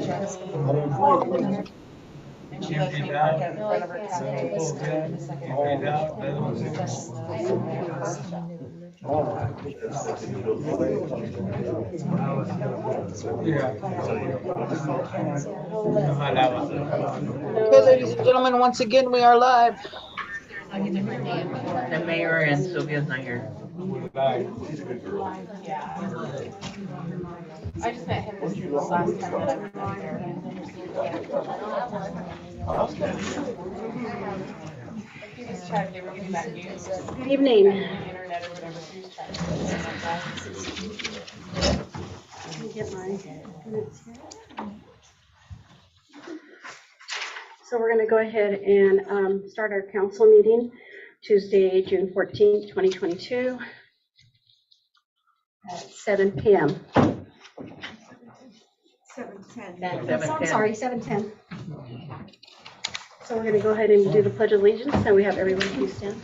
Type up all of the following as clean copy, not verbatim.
And she makes me park out in front of her cafe. Okay, ladies and gentlemen, once again, we are live. The mayor and Sylvia's not here. I just met him this last time that I was there. He was chatting, they were getting that news. Good evening. Internet or whatever, he was chatting about that. Let me get my minutes here. So we're going to go ahead and start our council meeting Tuesday, June 14th, 2022 at 7 p.m. 7:10. I'm sorry, 7:10. So we're going to go ahead and do the Pledge of Allegiance, and we have everyone please stand.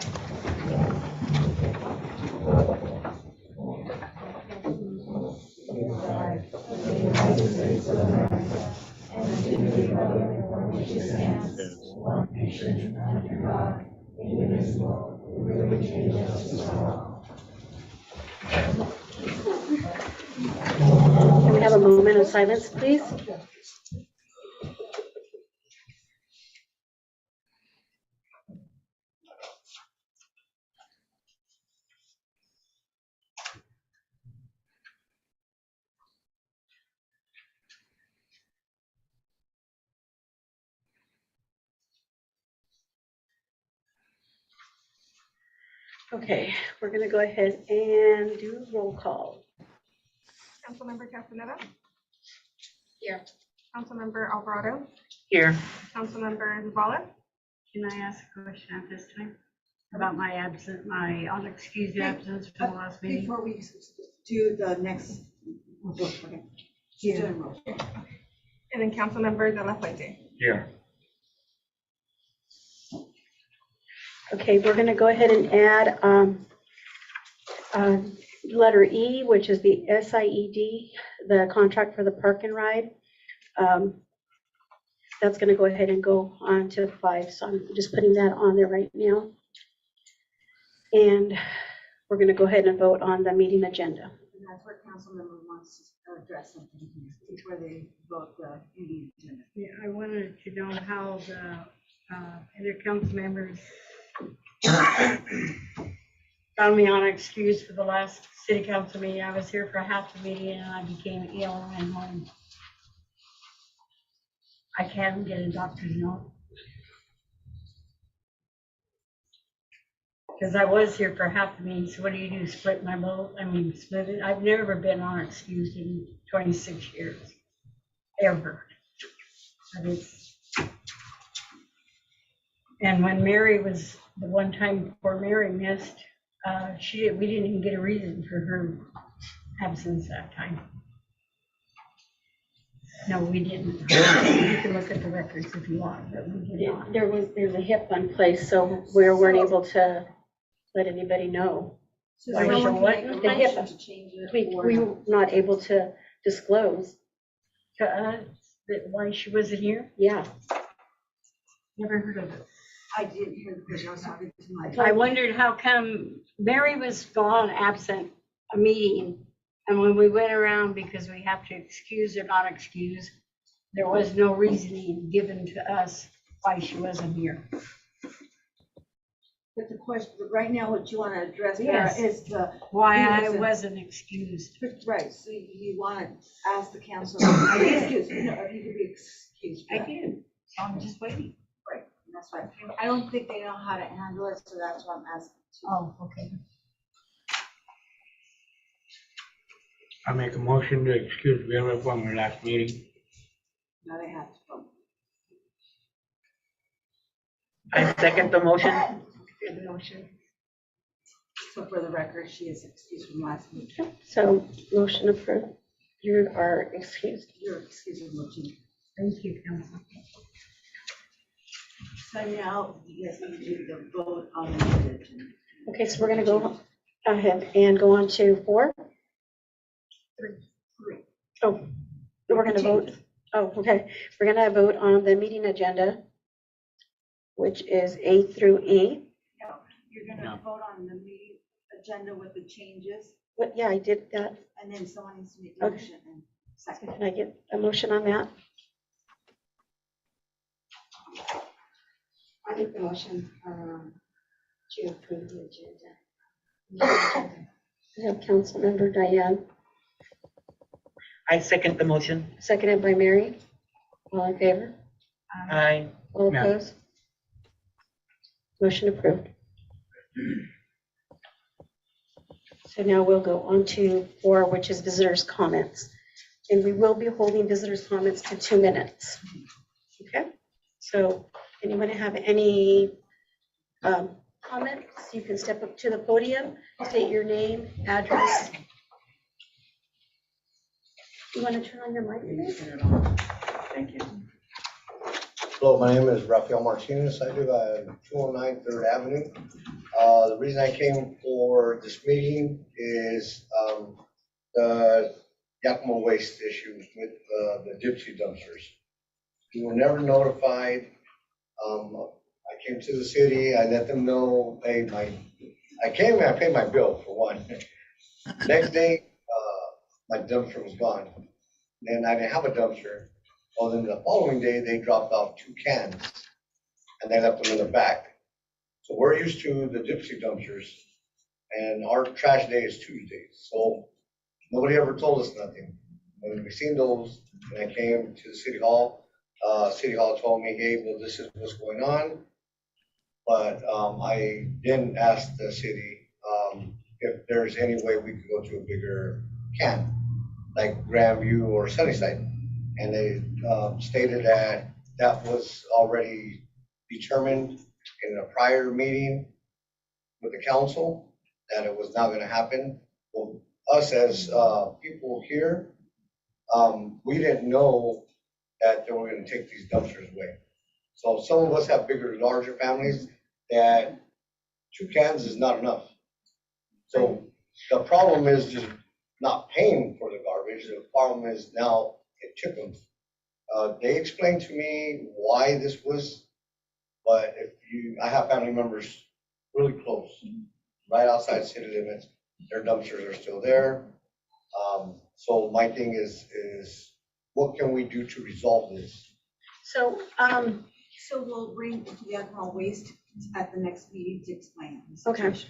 Can we have a moment of silence, please? Okay, we're going to go ahead and do roll call. Councilmember Castaneda. Here. Councilmember Alvarado. Here. Councilmember Zavala. Can I ask a question at this time about my unexcused absence from the last meeting? Before we do the next, okay. She's doing roll. And then Councilmember De La Fuente. Here. Okay, we're going to go ahead and add letter E, which is the SIED, the contract for the park and ride. That's going to go ahead and go on to 5, so I'm just putting that on there right now. And we're going to go ahead and vote on the meeting agenda. And that's what council member wants to address something here before they vote the meeting agenda. Yeah, I wanted to know how the other council members found me unexcused for the last city council meeting. I was here for half the meeting and I became ill and went home. I can't get a doctor's note. Because I was here for half the meeting, so what do? Split my vote? I mean, split it? I've never been unexcused in 26 years, ever. But it's, and when Mary was, the one time before Mary missed, we didn't even get a reason for her absence that time. No, we didn't. You can look at the records if you want, but we did not. There's a HIP in place, so we weren't able to let anybody know. So Why someone should can what? make a The HIPAA. motion to change it We or were not able to disclose. To us, that why she wasn't here? Yeah. Never heard of it. I didn't hear the question. I was talking to my. I wondered how come Mary was gone absent a meeting, and when we went around, because we have to excuse or not excuse, there was no reasoning given to us why she wasn't here. But the question, right now, what you want to address there Yes. is the, Why I Reason. wasn't excused. right, so you want to ask the council. Excuse me, no, you could be excused. for I that. did, so I'm just waiting. Right, and that's why, I don't think they know how to handle it, so that's why I'm asking. Oh, okay. I make a motion to excuse Vera from her last meeting. Now they have to vote. I second the motion. Good motion. So for the record, she is excused from last meeting. So motion approved. You are excused. You're excused from motion. Thank you, Council. So now you guys need to do the vote on the agenda. Okay, so we're going to go ahead and go on to 4. Three. Oh, we're going to vote. Oh, okay. We're gonna vote on the meeting agenda, which is A through E. You're gonna vote on the meeting agenda with the changes, But yeah, I did that. and then someone needs to make the Okay. motion and second. Can I get a motion on that? I make the motion to approve the agenda. I have Councilmember Diane, I second the motion. seconded by Mary. All in favor? Aye. All No. opposed? Motion approved. So now we'll go on to 4, which is visitors' comments. And we will be holding visitors' comments to 2 minutes. Okay? So anybody have any comments? You can step up to the podium, state your name, address. You want to turn on your mic, please? Thank you. Hello, my name is Rafael Martinez. I live at 209 Third Avenue. The reason I came for this meeting is the Yakima waste issue with the Gypsy dumpsters. We were never notified. I came to the city, I let them know, hey, I came and I paid my bill for one. Next day, my dumpster was gone. Then I didn't have a dumpster. Well, then the following day, they dropped off 2 cans and they left them in the back. So we're used to the Gypsy dumpsters and our trash day is Tuesdays. So nobody ever told us nothing. When we seen those and I came to the City Hall told me, hey, well, this is what's going on. But I didn't ask the city if there's any way we could go to a bigger can, like Grandview or Sunnyside. And they stated that that was already determined in a prior meeting with the council, that it was not gonna happen. Well, us as people here, we didn't know that they were gonna take these dumpsters away. So some of us have bigger, larger families that 2 cans is not enough. So the problem is just not paying for the garbage. The problem is now it took them. They explained to me why this was, but I have family members really close, right outside city limits. Their dumpsters are still there. So my thing is what can we do to resolve this? So, So we'll bring to the alcohol waste at the next meeting to explain. the Okay. situation.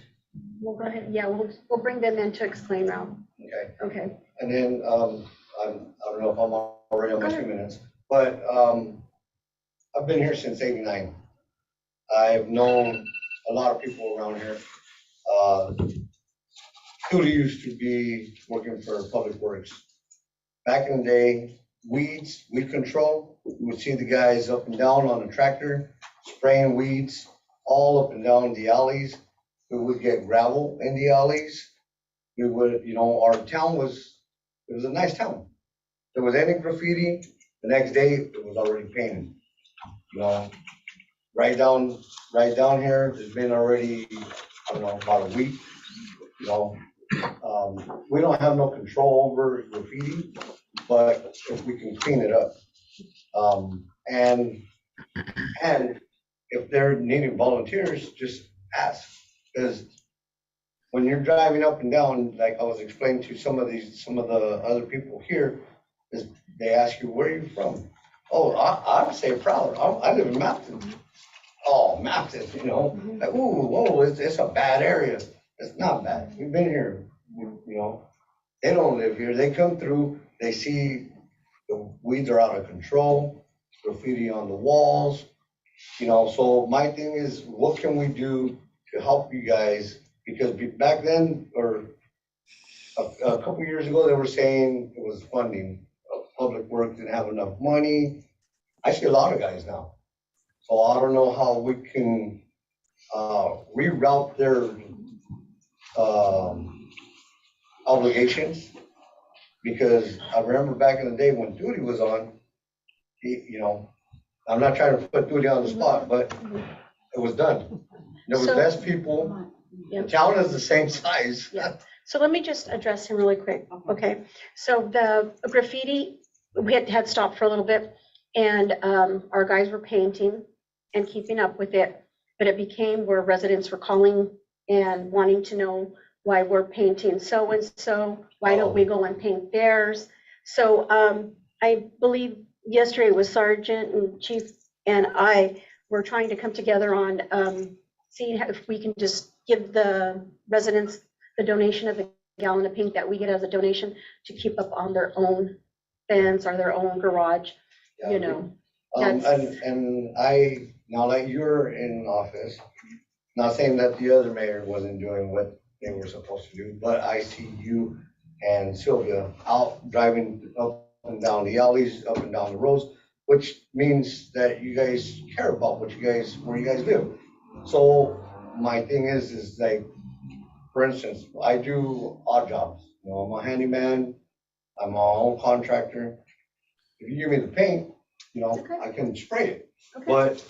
we'll go ahead, yeah, we'll bring them in to explain now. Okay. Okay. And then, I don't know if I'm already on my 2 minutes, but, I've been here since '89. I've known a lot of people around here. Cootie used to be working for Public Works. Back in the day, weed control, you would see the guys up and down on the tractor, spraying weeds all up and down the alleys. We would get gravel in the alleys. We would, our town it was a nice town. If there was any graffiti, the next day it was already painted. Right down here, there's been already, I don't know, about a week. We don't have no control over graffiti, but if we can clean it up. And if they're needing volunteers, just ask. Because when you're driving up and down, like I was explaining to some of the other people here, is they ask you, where are you from? Oh, I say proud. I live in Mapton. Oh, Mapton, like, ooh, whoa, it's a bad area. It's not bad. We've been here, They don't live here. They come through, they see the weeds are out of control, graffiti on the walls, so my thing is, what can we do to help you guys? Because back then, or a couple years ago, they were saying it was funding. Public Works didn't have enough money. I see a lot of guys now. So I don't know how we can reroute their obligations. Because I remember back in the day when Duty was on, I'm not trying to put Duty on the spot, but it was done. There was So- less people. The town is the same size. Yeah. So let me just address him really quick, okay? So the graffiti, we had stopped for a little bit, and our guys were painting and keeping up with it, but it became where residents were calling and wanting to know why we're painting so-and-so, why don't we go and paint theirs? So I believe yesterday was Sergeant and Chief and I were trying to come together on seeing if we can just give the residents the donation of a gallon of paint that we get as a donation to keep up on their own fence or their own garage, you know. And I, now that you're in office, not saying that the other mayor wasn't doing what they were supposed to do, but I see you and Sylvia out driving up and down the alleys, up and down the roads, which means that you guys care about where you guys live. So my thing is like, for instance, I do odd jobs. You know, I'm a handyman, I'm my own contractor. If you give me the paint, you know, Okay. I can spray it, Okay. but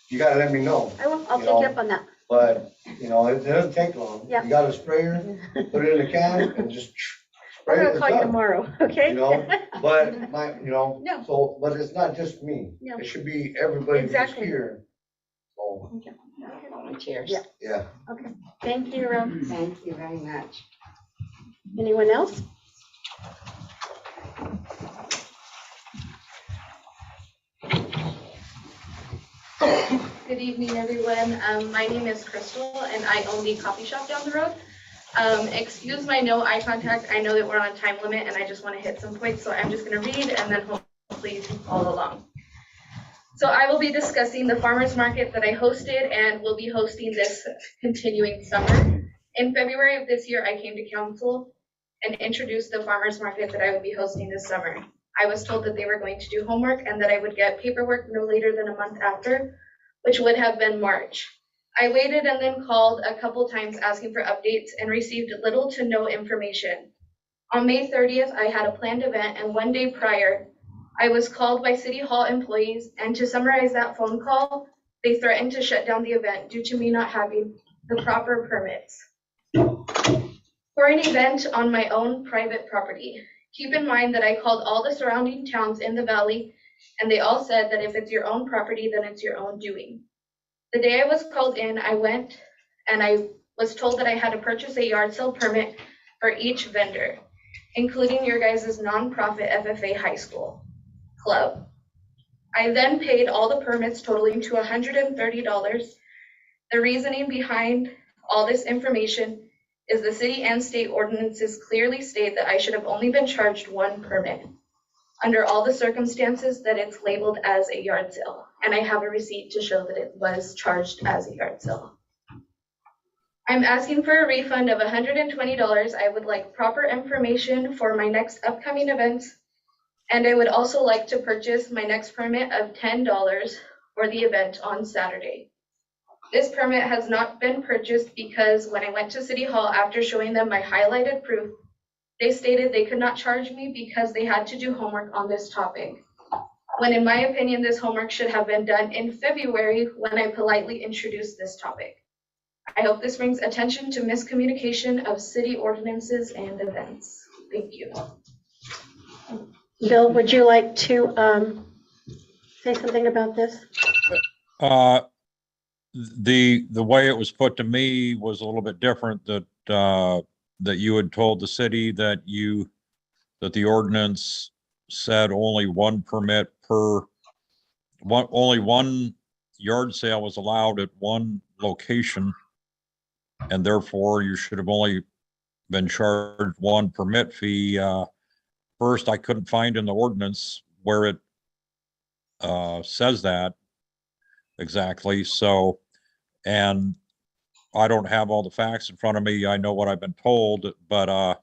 you gotta let me know. I will, I'll you take know, you up on that. But, you know, it doesn't take long. Yeah. You got a sprayer, put it in a can and just We're spray it, gonna it's call you done. tomorrow, okay? You know, but my, you know, No. so, but it's not just me. No. It should be everybody who's Exactly. here. So, Cheers. Yeah. yeah. Thank you, Ro. Thank you very much. Anyone else? Good evening, everyone. My name is Crystal, and I own the coffee shop down the road. Excuse my no eye contact. I know that we're on a time limit, and I just want to hit some points, so I'm just going to read, and then hopefully you can follow along. So I will be discussing the farmers market that I hosted and will be hosting this continuing summer. In February of this year, I came to council and introduced the farmers market that I would be hosting this summer. I was told that they were going to do homework and that I would get paperwork no later than a month after, which would have been March. I waited and then called a couple times asking for updates and received little to no information. On May 30th, I had a planned event, and one day prior, I was called by City Hall employees, and to summarize that phone call, they threatened to shut down the event due to me not having the proper permits for an event on my own private property. Keep in mind that I called all the surrounding towns in the valley, and they all said that if it's your own property, then it's your own doing. The day I was called in, I went and I was told that I had to purchase a yard sale permit for each vendor, including your guys' nonprofit FFA high school club. I then paid all the permits totaling to $130. The reasoning behind all this information is the city and state ordinances clearly state that I should have only been charged one permit under all the circumstances that it's labeled as a yard sale. And I have a receipt to show that it was charged as a yard sale. I'm asking for a refund of $120. I would like proper information for my next upcoming events. And I would also like to purchase my next permit of $10 for the event on Saturday. This permit has not been purchased because when I went to City Hall after showing them my highlighted proof, they stated they could not charge me because they had to do homework on this topic. When in my opinion, this homework should have been done in February when I politely introduced this topic. I hope this brings attention to miscommunication of city ordinances and events. Thank you. Bill, would you like to say something about this? The way it was put to me was a little bit different, that that you had told the city that the ordinance said only one permit only one yard sale was allowed at one location, and therefore you should have only been charged one permit fee. First, I couldn't find in the ordinance where it says that exactly. So, and I don't have all the facts in front of me. I know what I've been told, but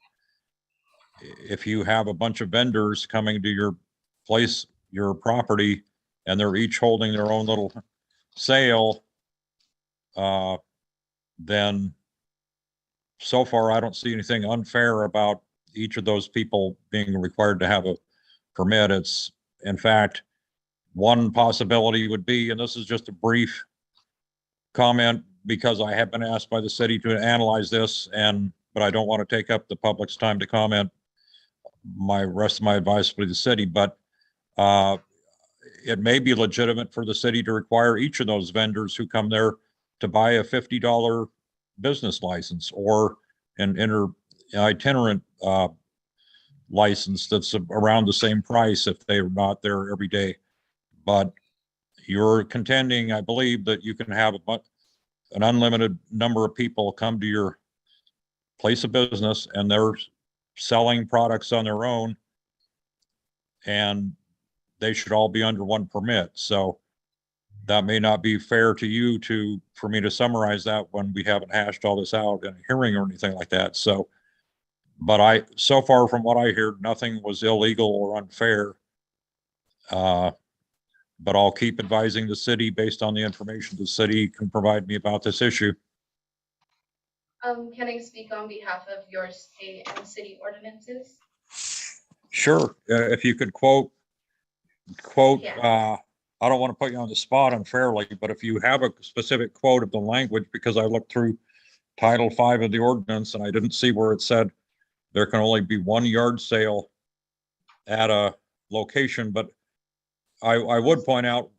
if you have a bunch of vendors coming to your place, your property, and they're each holding their own little sale, then so far I don't see anything unfair about each of those people being required to have a permit. It's, in fact, one possibility would be, and this is just a brief comment because I have been asked by the city to analyze this, but I don't want to take up the public's time to comment. My rest of my advice for the city, but it may be legitimate for the city to require each of those vendors who come there to buy a $50 business license or an itinerant license that's around the same price if they're not there every day. But you're contending, I believe, that you can have an unlimited number of people come to your place of business and they're selling products on their own, and they should all be under one permit. So that may not be fair to you for me to summarize that when we haven't hashed all this out in a hearing or anything like that. So, but so far from what I hear, nothing was illegal or unfair. But I'll keep advising the city based on the information the city can provide me about this issue. Can I speak on behalf of your state and city ordinances? Sure. If you could quote, Yeah. I don't want to put you on the spot unfairly, but if you have a specific quote of the language, because I looked through Title 5 of the ordinance and I didn't see where it said there can only be one yard sale at a location, but I would point out,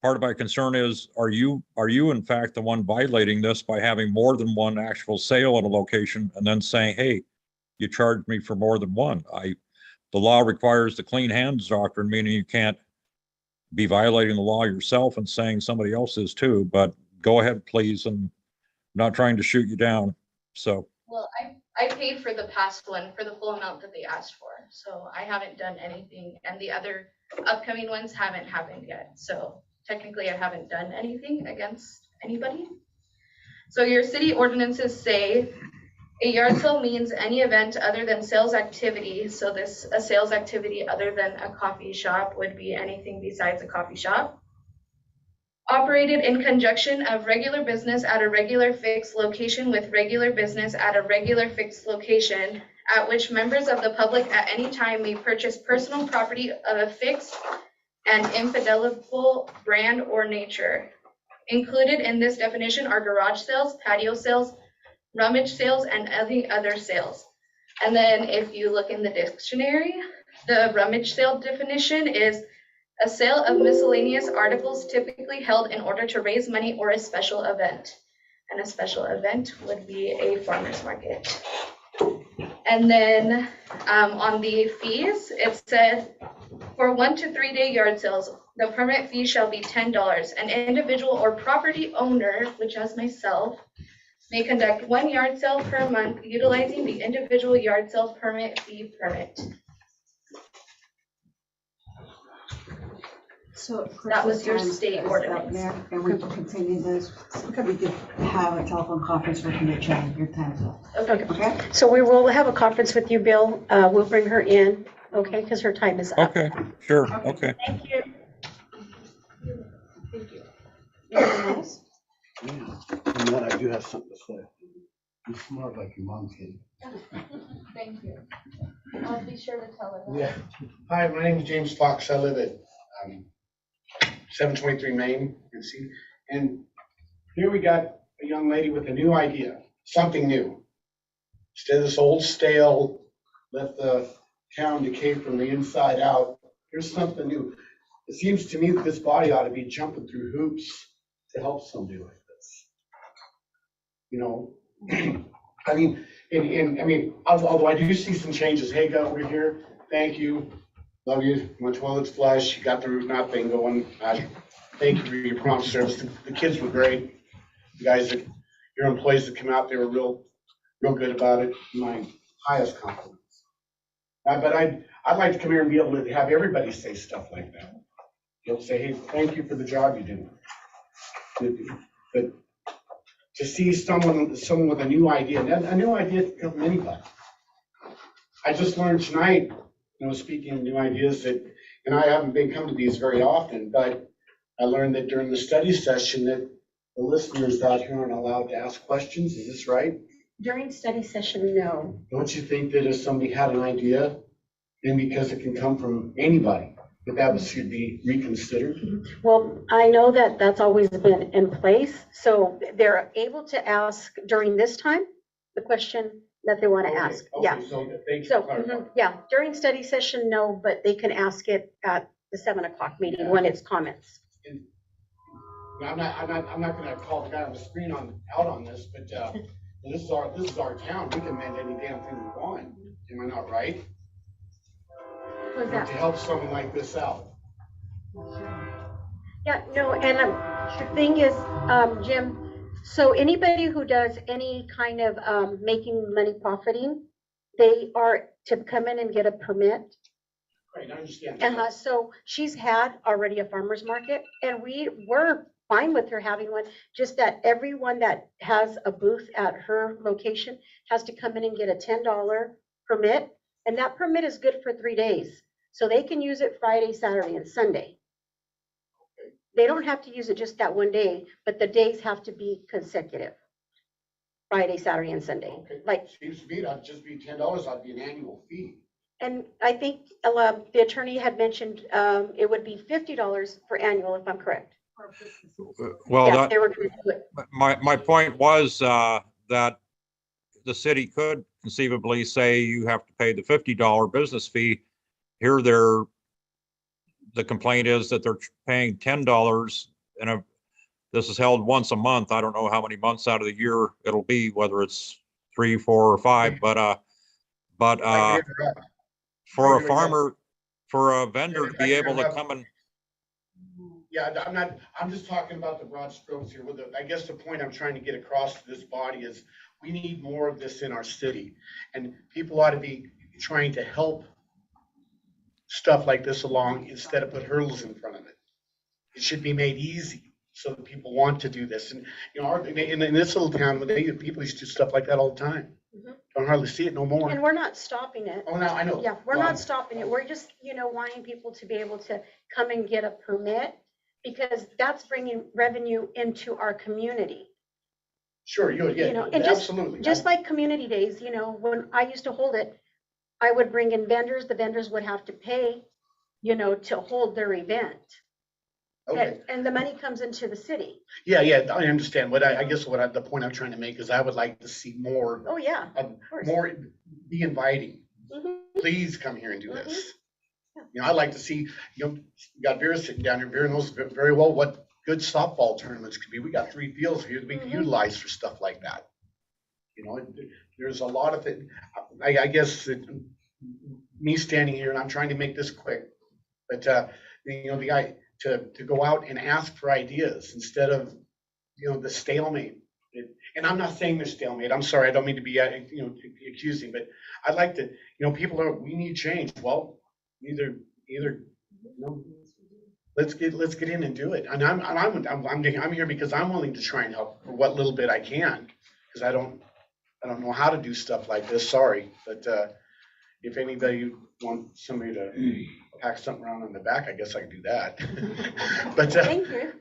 part of my concern is, are you in fact the one violating this by having more than one actual sale at a location and then saying, hey, you charged me for more than one? The law requires the clean hands doctrine, meaning you can't be violating the law yourself and saying somebody else is too, but go ahead, please. And I'm not trying to shoot you down. So. Well, I paid for the past one for the full amount that they asked for. So I haven't done anything, and the other upcoming ones haven't happened yet. So technically I haven't done anything against anybody. So your city ordinances say a yard sale means any event other than sales activity. So a sales activity other than a coffee shop would be anything besides a coffee shop. Operated in conjunction of regular business at a regular fixed location with regular business at a regular fixed location, at which members of the public at any time may purchase personal property of a fixed and indelible brand or nature. Included in this definition are garage sales, patio sales, rummage sales, and any other sales. And then if you look in the dictionary, the rummage sale definition is a sale of miscellaneous articles typically held in order to raise money or a special event. And a special event would be a farmer's market. And then on the fees, it said for 1 to 3 day yard sales, the permit fee shall be $10. An individual or property owner, which as myself, may conduct 1 yard sale per month utilizing the individual yard sales permit fee permit. So That was your state ordinance. Mayor, and we can continue this. We could have a telephone conference with you, Jen, your time's up. Okay. Okay? So we will have a conference with you, Bill. We'll bring her in, okay, because her time is up. Okay, sure, okay. Thank you. Thank you. Anyone else? Yeah, and that I do have something to say. You smart like your mom kid. Thank you. I'll be sure to tell her. Yeah. Hi, my name is James Fox. I live at 723 Main, you can see. And here we got a young lady with a new idea, something new. Instead of this old stale, let the town decay from the inside out, here's something new. It seems to me that this body ought to be jumping through hoops to help somebody like this. You know, I mean, although I do see some changes. Hey, go over here. Thank you. Love you. My toilet's flush. You got the root knot thing going. Thank you for your prompt service. The kids were great. You guys, your employees that come out, they were real good about it. My highest compliments. But I'd like to come here and be able to have everybody say stuff like that. You'll say, hey, thank you for the job you do. But to see someone with a new idea, and a new idea can come from anybody. I just learned tonight, speaking of new ideas, that, and I haven't been coming to these very often, but I learned that during the study session that the listeners out here aren't allowed to ask questions. Is this right? During study session, no. Don't you think that if somebody had an idea, and because it can come from anybody, that should be reconsidered? Well, I know that that's always been in place, so they're able to ask during this time the question that they want to ask. Yeah. Okay, so thank you So, for clarifying. yeah, during study session, no, but they can ask it at the 7 o'clock meeting when it's comments. And I'm not gonna call the guy on the screen out on this, but, this is our town. We can amend any damn thing we want. Am I not right? Who's To that? help someone like this out. Yeah, no, and the thing is, Jim, so anybody who does any kind of making money profiting, they are to come in and get a permit. Right, I understand. So she's had already a farmer's market, and we were fine with her having one, just that everyone that has a booth at her location has to come in and get a $10 permit, and that permit is good for 3 days. So they can use it Friday, Saturday, and Sunday. They don't have to use it just that one day, but the days have to be consecutive. Friday, Saturday, and Sunday. Okay. Like, Seems to me that'd just be $10, that'd be an annual fee. and I think the attorney had mentioned it would be $50 for annual, if I'm correct. Well, Yeah, that, they were gonna do it. my point was, that the city could conceivably say you have to pay the $50 business fee. Here, the complaint is that they're paying $10 and this is held once a month. I don't know how many months out of the year it'll be, whether it's 3, 4, or 5, but for a farmer, for a vendor to be able to come and, Yeah, I'm just talking about the broad strokes here. I guess the point I'm trying to get across to this body is we need more of this in our city. And people ought to be trying to help stuff like this along instead of put hurdles in front of it. It should be made easy so that people want to do this. And, you know, in this little town, people used to do stuff like that all the time. Don't hardly see it no more. And we're not stopping it. Oh, no, I know. Yeah, we're Well, not stopping it. We're just, wanting people to be able to come and get a permit, because that's bringing revenue into our community. Sure, And just absolutely. like community days, when I used to hold it, I would bring in vendors, the vendors would have to pay, to hold their event. Okay. And the money comes into the city. Yeah, I understand. I guess the point I'm trying to make is I would like to see more, Oh, yeah, of course. more be inviting. Mhm. Please come here and do Mhm. this. Yeah. I'd like to see, we got Vera sitting down here. Vera knows very well what good softball tournaments could be. We got 3 fields here that we can utilize for stuff like that. There's a lot of it. I guess that me standing here, and I'm trying to make this quick, but the guy to go out and ask for ideas instead of the stalemate. And I'm not saying they're stalemate. I'm sorry, I don't mean to be accusing, but I'd like to, we need change. Well, either let's get in and do it. And I'm here because I'm willing to try and help for what little bit I can, because I don't know how to do stuff like this. Sorry, but if anybody wants somebody to pack something around on the back, I guess I can do that. But Thank you.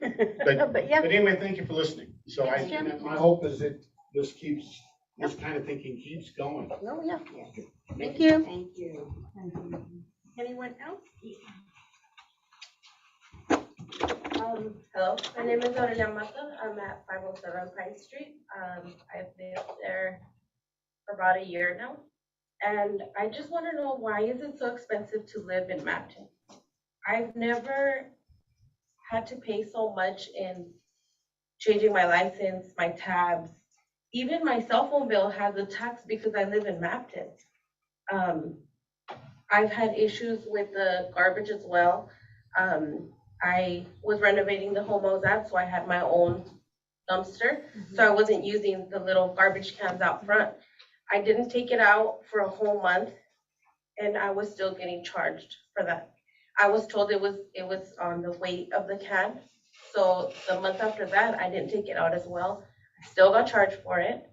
but yeah. anyway, thank you for listening. So Thanks, Jim. my hope is that this kind of thinking keeps going. Oh, yeah. Thank you. Thank you. Anyone else? Hello, my name is Aurelia Mata. I'm at 507 Pine Street. I've lived there for about a year now. And I just want to know, why is it so expensive to live in Mapton? I've never had to pay so much in changing my license, my tabs. Even my cell phone bill has a tax because I live in Mapton. I've had issues with the garbage as well. I was renovating the home I was at, so I had my own dumpster. So I wasn't using the little garbage cans out front. I didn't take it out for a whole month, and I was still getting charged for that. I was told it was on the weight of the can. So the month after that, I didn't take it out as well. I still got charged for it.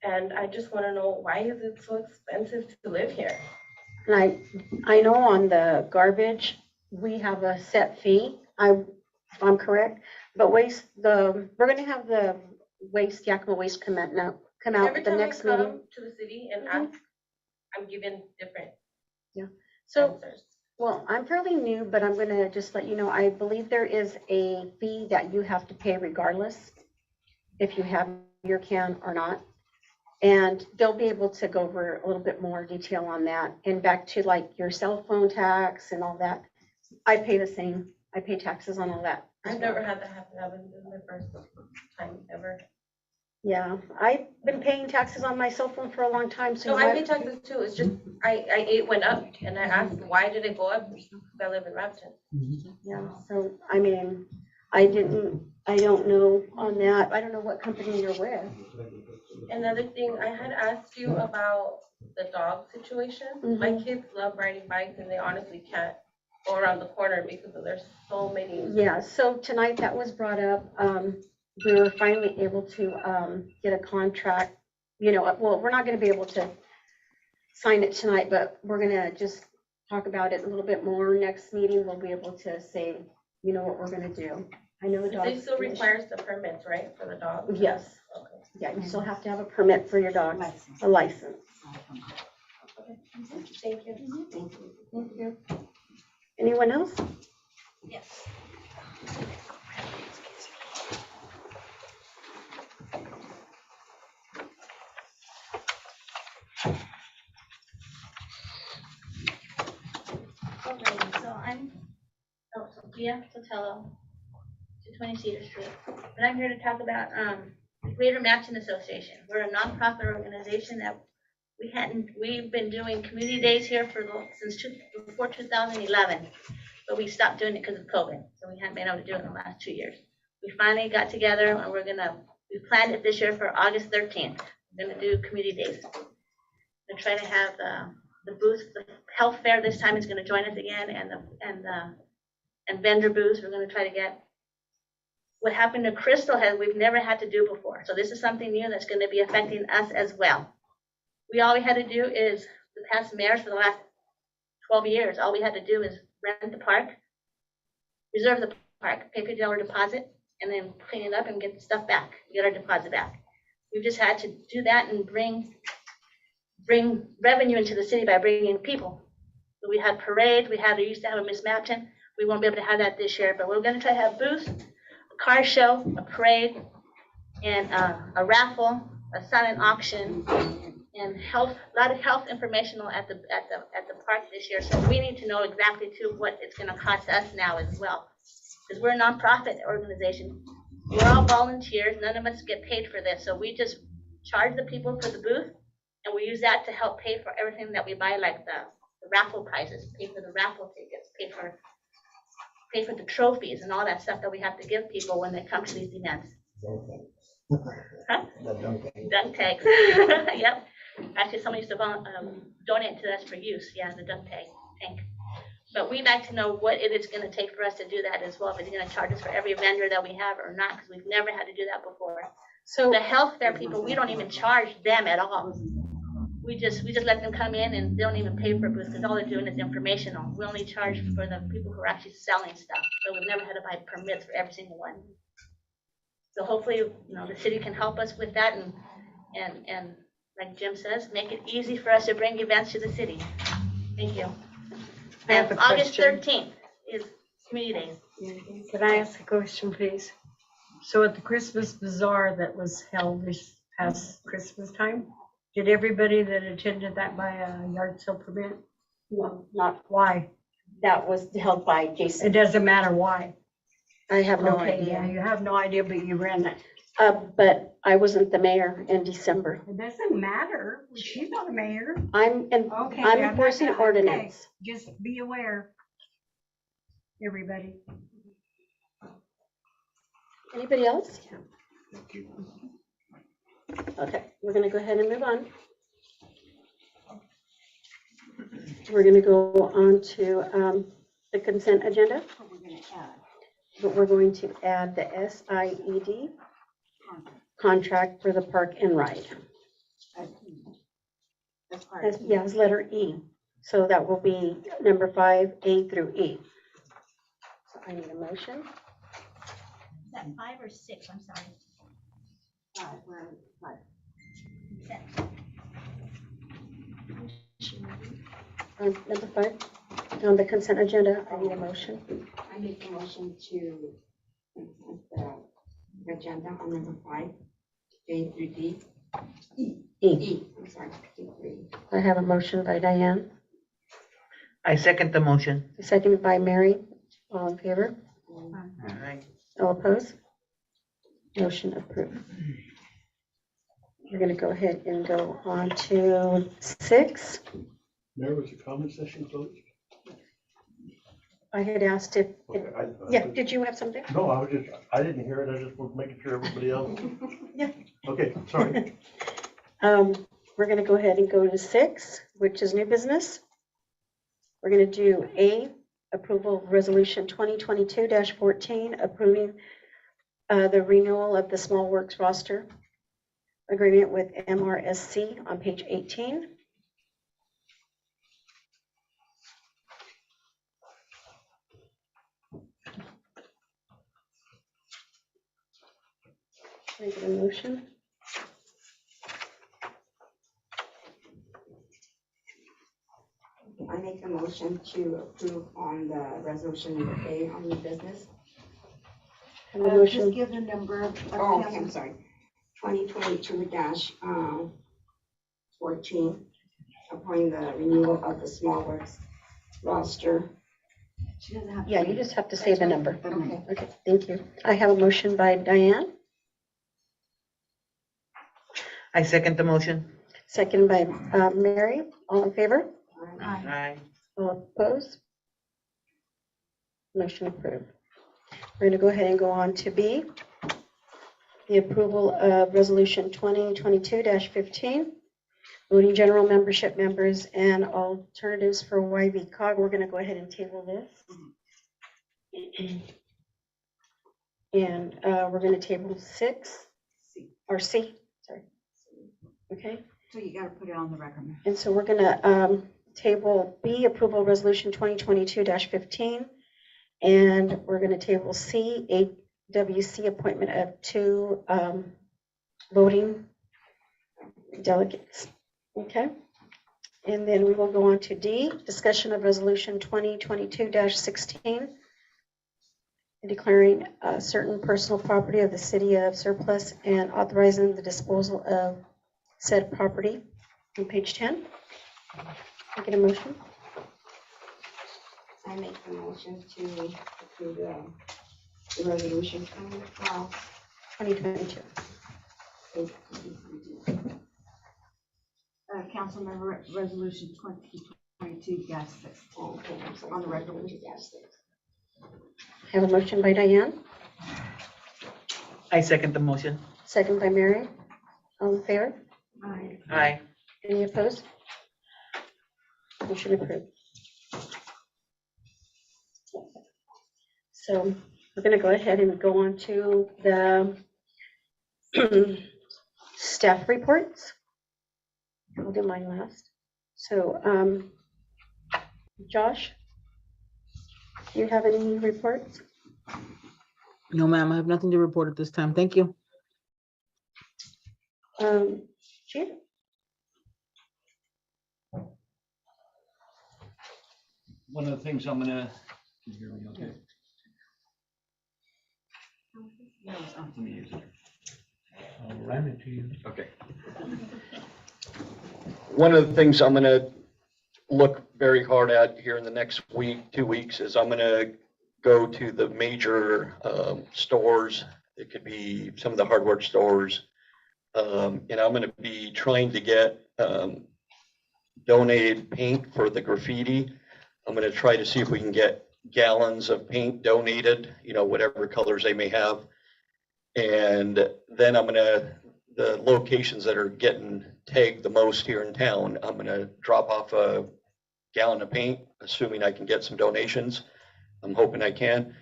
And I just want to know, why is it so expensive to live here? And I know on the garbage, we have a set fee, if I'm correct, but we're gonna have the Yakima Waste come out Every at the time next I come meeting. to the city and ask, I'm given different So, answers. well, I'm fairly new, but I'm gonna just let you know, I believe there is a fee that you have to pay regardless if you have your can or not. And they'll be able to go over a little bit more detail on that. And back to like your cell phone tax and all that. I pay the same. I pay taxes on all that. as I've well. never had that happen. This is my first time ever. Yeah, I've been paying taxes on my cell phone for a long time, so. No, I pay taxes too. It's just, it went up and I asked, why did it go up? I live in Rapton. Yeah, so, I mean, I don't know on that. I don't know what company you're with. Another thing, I had asked you about the dog situation. My kids love riding bikes and they honestly can't go around the corner because there's so many. Yeah, so tonight that was brought up. We were finally able to get a contract, well, we're not gonna be able to sign it tonight, but we're gonna just talk about it a little bit more. Next meeting, we'll be able to say, what we're gonna do. I know the dog. They still requires the permits, right, for the dog? Yes, Okay. yeah, you still have to have a permit for your dog, License. a license. Thank you. Thank you. Anyone else? Yes. Okay, so I'm Sophia Sotelo, 220 Cedar Street. But I'm here to talk about the Greater Matching Association. We're a nonprofit organization that we've been doing community days here since before 2011. But we stopped doing it because of COVID, so we haven't been able to do it in the last 2 years. We finally got together and we planned it this year for August 13th. We're gonna do community days. We're gonna try to have the booth, the health fair this time is gonna join us again, and vendor booths, we're gonna try to get. What happened to Crystal we've never had to do before, so this is something new that's gonna be affecting us as well. All we had to do is, the past mayors for the last 12 years, all we had to do is rent the park, reserve the park, pay $50 deposit, and then clean it up and get the stuff back, get our deposit back. We've just had to do that and bring revenue into the city by bringing in people. So we had parades, we used to have a Miss Mapton. We won't be able to have that this year, but we're gonna try to have booths, a car show, a parade, and a raffle, a silent auction, and a lot of health informational at the park this year. So we need to know exactly too what it's gonna cost us now as well. Because we're a nonprofit organization. We're all volunteers, none of us get paid for this. So we just charge the people for the booth, and we use that to help pay for everything that we buy, like the raffle prizes, pay for the raffle tickets, pay for the trophies and all that stuff that we have to give people when they come to these events. Huh? Dunk tanks. Yep. Actually, someone used to donate to us for use. Yeah, the dunk tank. But we'd like to know what it is going to take for us to do that as well. If it's going to charge us for every vendor that we have or not, because we've never had to do that before. So the health fair people, we don't even charge them at all. We just let them come in and they don't even pay for booths because all they're doing is informational. We only charge for the people who are actually selling stuff. So we've never had to buy permits for every single one. So hopefully, the city can help us with that and like Jim says, make it easy for us to bring events to the city. Thank you. I have And a August question. 13th is community day. Can I ask a question, please? So at the Christmas bazaar that was held this past Christmas time, did everybody that attended that buy a yard sale permit? No, not, Why? that was held by Jason. It doesn't matter why. I have no Okay, yeah, idea. you have no idea, but you ran it. But I wasn't the mayor in December. It doesn't matter. She's not a mayor. I'm Okay. I'm not enforcing gonna- ordinance. okay, just be aware, everybody. Anybody else? Okay, we're gonna go ahead and move on. We're gonna go on to the consent agenda, What we're gonna add. but we're going to add the SIED contract for the park and ride. That's part of Yeah, it's letter E. So that will be number 5, A through E. So I need a motion. Is that 5 or 6? I'm sorry. 5, we're on 5. Number 5, on the consent agenda, I need a motion. I make a motion to consent the agenda on number 5, A through D. E. I'm sorry. I have a motion by Diane, I second the motion. seconded by Mary. All in favor? Aye. All opposed? Motion approved. We're going to go ahead and go on to 6. Mayor, was the comment session closed? I had asked if, yeah, did you have something? No, I didn't hear it, I just was making sure everybody else. Yeah. Okay, sorry. We're going to go ahead and go to 6, which is new business. We're going to do A, approval of resolution 2022-14, approving the renewal of the small works roster agreement with MRSC on page 18. Can I get a motion? I make a motion to approve on the resolution number A on new business. Have a motion. Just give the number of. Oh, okay, I'm sorry. 2022-14, appointing the renewal of the small works roster. She doesn't have. Yeah, you just have to say the number. Okay. Okay, thank you. I have a motion by Diane, I second the motion. second by Mary. All in favor? Aye. All opposed? Motion approved. We're going to go ahead and go on to B, the approval of resolution 2022-15, voting general membership members and alternatives for YV-COG. We're going to go ahead and table this. And we're going to table 6, or C, sorry. Okay. So you gotta put it on the record. And so we're going to table B, approval resolution 2022-15. And we're going to table C, AWC appointment of 2 voting delegates. Okay. And then we will go on to D, discussion of resolution 2022-16, declaring certain personal property of the city of surplus and authorizing the disposal of said property on page 10. Can I get a motion? I make the motion to approve the resolution 2022. Councilmember Resolution 2022-6. On the record. Have a motion by Diane, I second the motion. second by Mary. All in favor? Aye. Aye. Any opposed? Motion approved. So we're going to go ahead and go on to the staff reports. I'll do mine last. So, Josh, do you have any reports? No, ma'am, I have nothing to report at this time. Thank you. Chief? One of the things I'm gonna, can you hear me okay? Let me use it. I'll ram it to you. Okay. One of the things I'm gonna look very hard at here in the next week, 2 weeks, is I'm gonna go to the major stores. It could be some of the hardware stores. And I'm gonna be trying to get donated paint for the graffiti. I'm gonna try to see if we can get gallons of paint donated, you know, whatever colors they may have. And then the locations that are getting tagged the most here in town, I'm gonna drop off a gallon of paint, assuming I can get some donations. I'm hoping I can,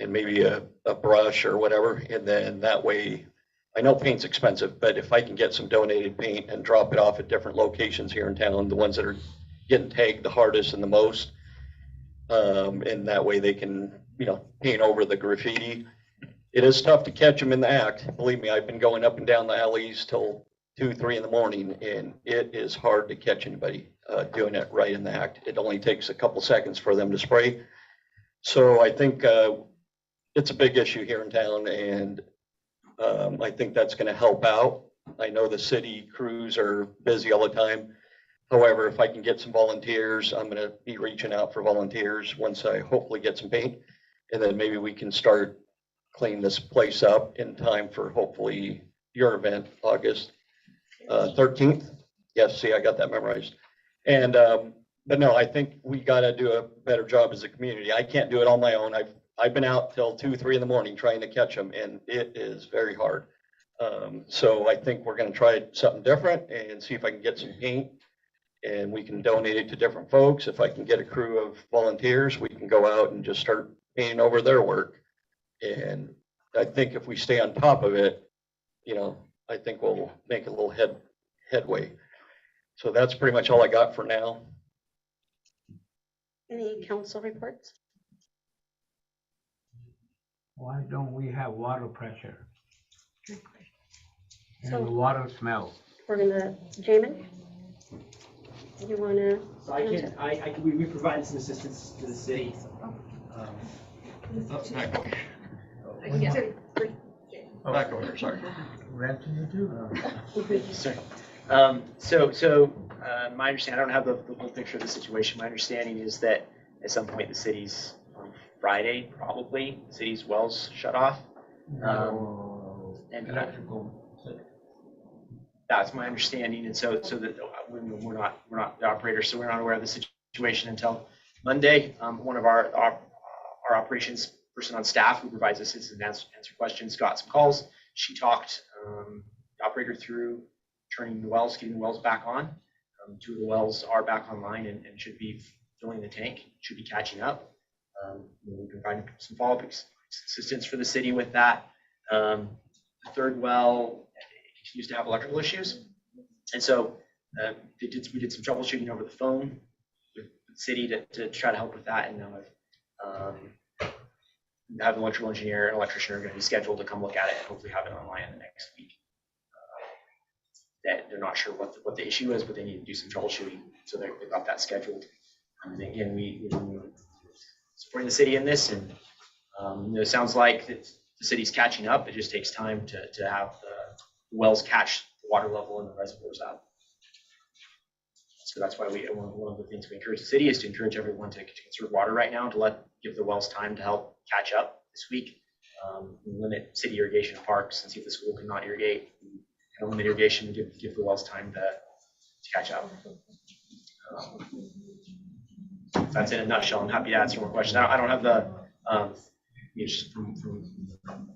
and maybe a brush or whatever. And then that way, I know paint's expensive, but if I can get some donated paint and drop it off at different locations here in town, the ones that are getting tagged the hardest and the most, and that way they can, you know, paint over the graffiti. It is tough to catch them in the act. Believe me, I've been going up and down the alleys till 2, 3 in the morning, and it is hard to catch anybody doing it right in the act. It only takes a couple seconds for them to spray. So I think it's a big issue here in town, and I think that's going to help out. I know the city crews are busy all the time. However, if I can get some volunteers, I'm gonna be reaching out for volunteers once I hopefully get some paint. And then maybe we can start cleaning this place up in time for hopefully your event, August 13th. Yes, see, I got that memorized. And, but no, I think we gotta do a better job as a community. I can't do it on my own. I've been out till 2, 3 in the morning trying to catch them, and it is very hard. So I think we're gonna try something different and see if I can get some paint and we can donate it to different folks. If I can get a crew of volunteers, we can go out and just start painting over their work. And I think if we stay on top of it, you know, I think we'll make a little headway. So that's pretty much all I got for now. Any council reports? Why don't we have water pressure and So- the water smell? We're gonna, Jamin? You wanna? So we provide some assistance to the city. Back over here, sorry. Renting it too? Sorry. My understanding, I don't have the full picture of the situation. My understanding is that at some point the city's, on Friday, probably, the city's wells shut off. And Electrical. that's my understanding. And so that we're not the operator, so we're not aware of the situation until Monday. One of our operations person on staff who provides assistance and answer questions got some calls. She talked the operator through turning the wells, getting the wells back on. 2 of the wells are back online and should be filling the tank, should be catching up. We provided some follow-up assistance for the city with that. The 3rd well continues to have electrical issues. And so we did some troubleshooting over the phone with the city to try to help with that. And now have an electrical engineer and electrician are going to be scheduled to come look at it and hopefully have it online in the next week. That they're not sure what the issue is, but they need to do some troubleshooting. So they've got that scheduled. And again, we're supporting the city in this, and it sounds like the city's catching up. It just takes time to have the wells catch the water level and the reservoirs up. So that's why one of the things we encourage the city is to encourage everyone to conserve water right now, to give the wells time to help catch up this week. Limit city irrigation of parks and see if the school cannot irrigate. And limit irrigation to give the wells time to catch up. That's in a nutshell. I'm happy to answer more questions. I don't have the just from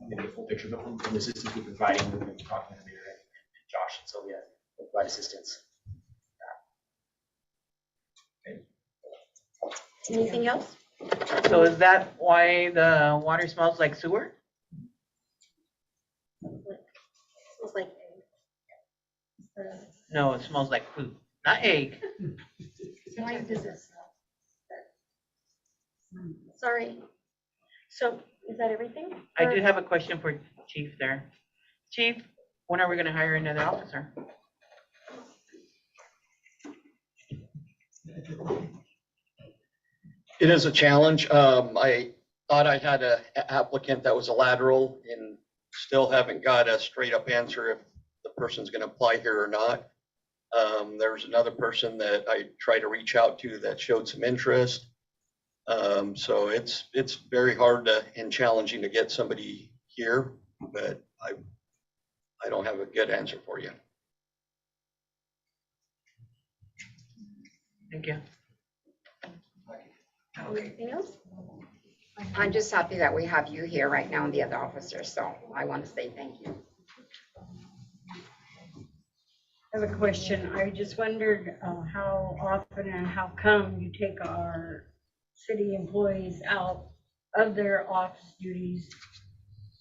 maybe a full picture, but from the assistance we're providing, we've been talking to Mayor and Josh and Sylvia to provide assistance. Anything else? So is that why the water smells like sewer? Smells like egg. No, it smells like poop, not egg. Why does it smell? Sorry. So is that everything? I do have a question for Chief there. Chief, when are we gonna hire another officer? It is a challenge. I thought I had an applicant that was a lateral and still haven't got a straight up answer if the person's going to apply here or not. There's another person that I tried to reach out to that showed some interest. So it's very hard and challenging to get somebody here, but I don't have a good answer for you. Thank you. Anything else? I'm just happy that we have you here right now and the other officers, so I want to say thank you. I have a question. I just wondered how often and how come you take our city employees out of their office duties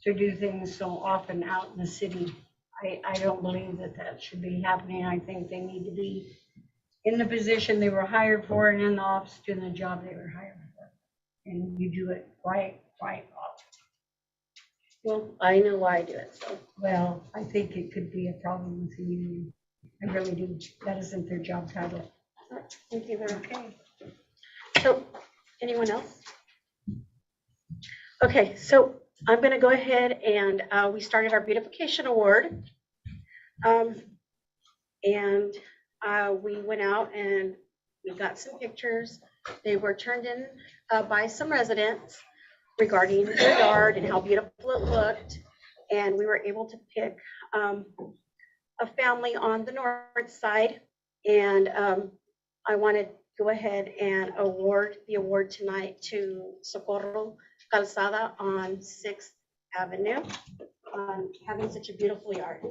to do things so often out in the city? I don't believe that should be happening. I think they need to be in the position they were hired for and in the office doing the job they were hired for. And you do it quite often. Well, I know why I do it, so. Well, I think it could be a problem with the union. I really do. That isn't their job title. Thank you very much. Okay. So, anyone else? Okay, so I'm gonna go ahead and we started our beautification award. And we went out and we got some pictures. They were turned in by some residents regarding their yard and how beautiful it looked. And we were able to pick a family on the north side. And I want to go ahead and award the award tonight to Socorro Calzada on 6th Avenue on having such a beautiful yard.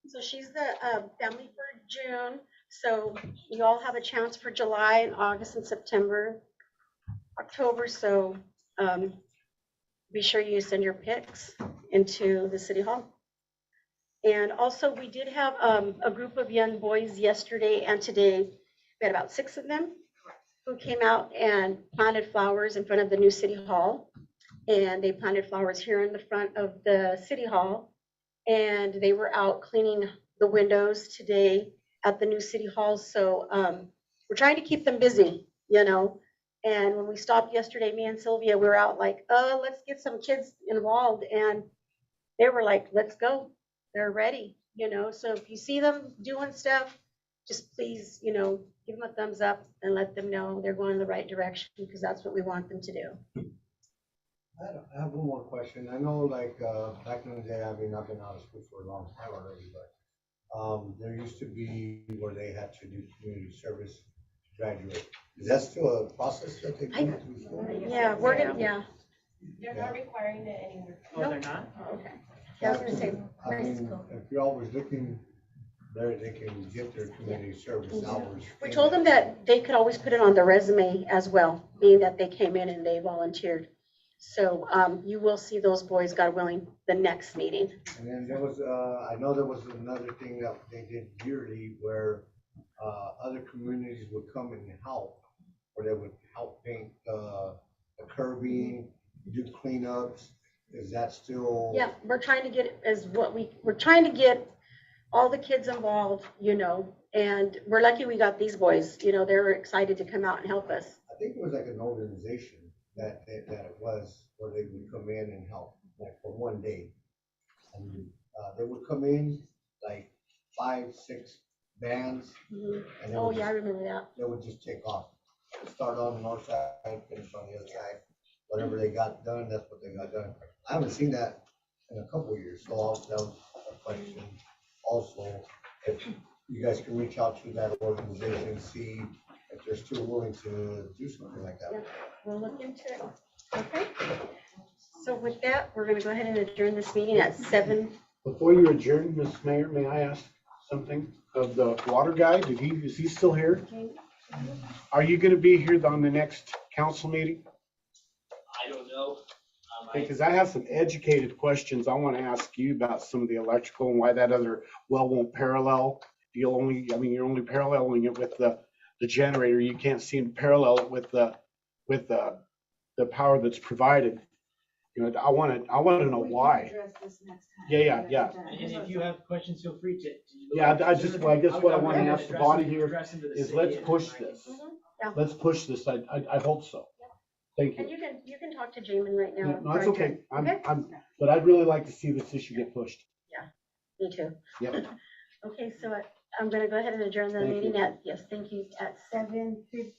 So she's the family for June. So you all have a chance for July and August and September, October. So be sure you send your pics into the City Hall. And also we did have a group of young boys yesterday and today. We had about 6 of them who came out and planted flowers in front of the new City Hall. And they planted flowers here in the front of the City Hall. And they were out cleaning the windows today at the new City Hall. So we're trying to keep them busy, you know. And when we stopped yesterday, me and Sylvia, we were out like, let's get some kids involved. And they were like, let's go. They're ready, you know. So if you see them doing stuff, just please, you know, give them a thumbs up and let them know they're going in the right direction, because that's what we want them to do. I have one more question. I know like, back in the day, I mean, I've been out of school for a long time already, but there used to be where they had to do community service to graduate. Is that still a process that they go through? Yeah, we're gonna, yeah. They're not requiring it anymore. Oh, they're not? Okay. Yeah, I was gonna say, I mean, if you're always looking there, they can get their community service hours. we told them that they could always put it on their resume as well, being that they came in and they volunteered. So you will see those boys, God willing, the next meeting. And then there was, I know there was another thing that they did yearly where other communities would come and help, or they would help paint the curbing, do cleanups. Is that still? Yeah, we're trying to get we're trying to get all the kids involved, you know, and we're lucky we got these boys, you know, they're excited to come out and help us. I think it was like an organization that it was, where they would come in and help, like for one day. And they would come in, like 5, 6 bands. And they Oh, would yeah, I just- remember that. They would just take off. Start on the north side, finish on the other side. Whatever they got done, that's what they got done. I haven't seen that in a couple of years, so that was a question. Also, if you guys can reach out to that organization and see if they're still willing to do something like that. Yeah, we'll look into it. Okay. So with that, we're gonna go ahead and adjourn this meeting at 7. Before you adjourn, Ms. Mayor, may I ask something of the water guy? Is he still here? Are you gonna be here on the next council meeting? I don't know. Because I have some educated questions I want to ask you about some of the electrical and why that other well won't parallel. You're only paralleling it with the generator. You can't seem to parallel it with the power that's provided. You know, I want to know why. Yeah. And if you have questions, feel free to. Yeah, I guess what I want to ask the body here is let's push this. Let's push this. I hope so. Thank you. And you can talk to Jamin right now. No, that's okay. Okay? But I'd really like to see this issue get pushed. Me too. Yep. Okay, so I'm gonna go ahead and adjourn the Thank you. meeting at, yes, thank you, at 7:50.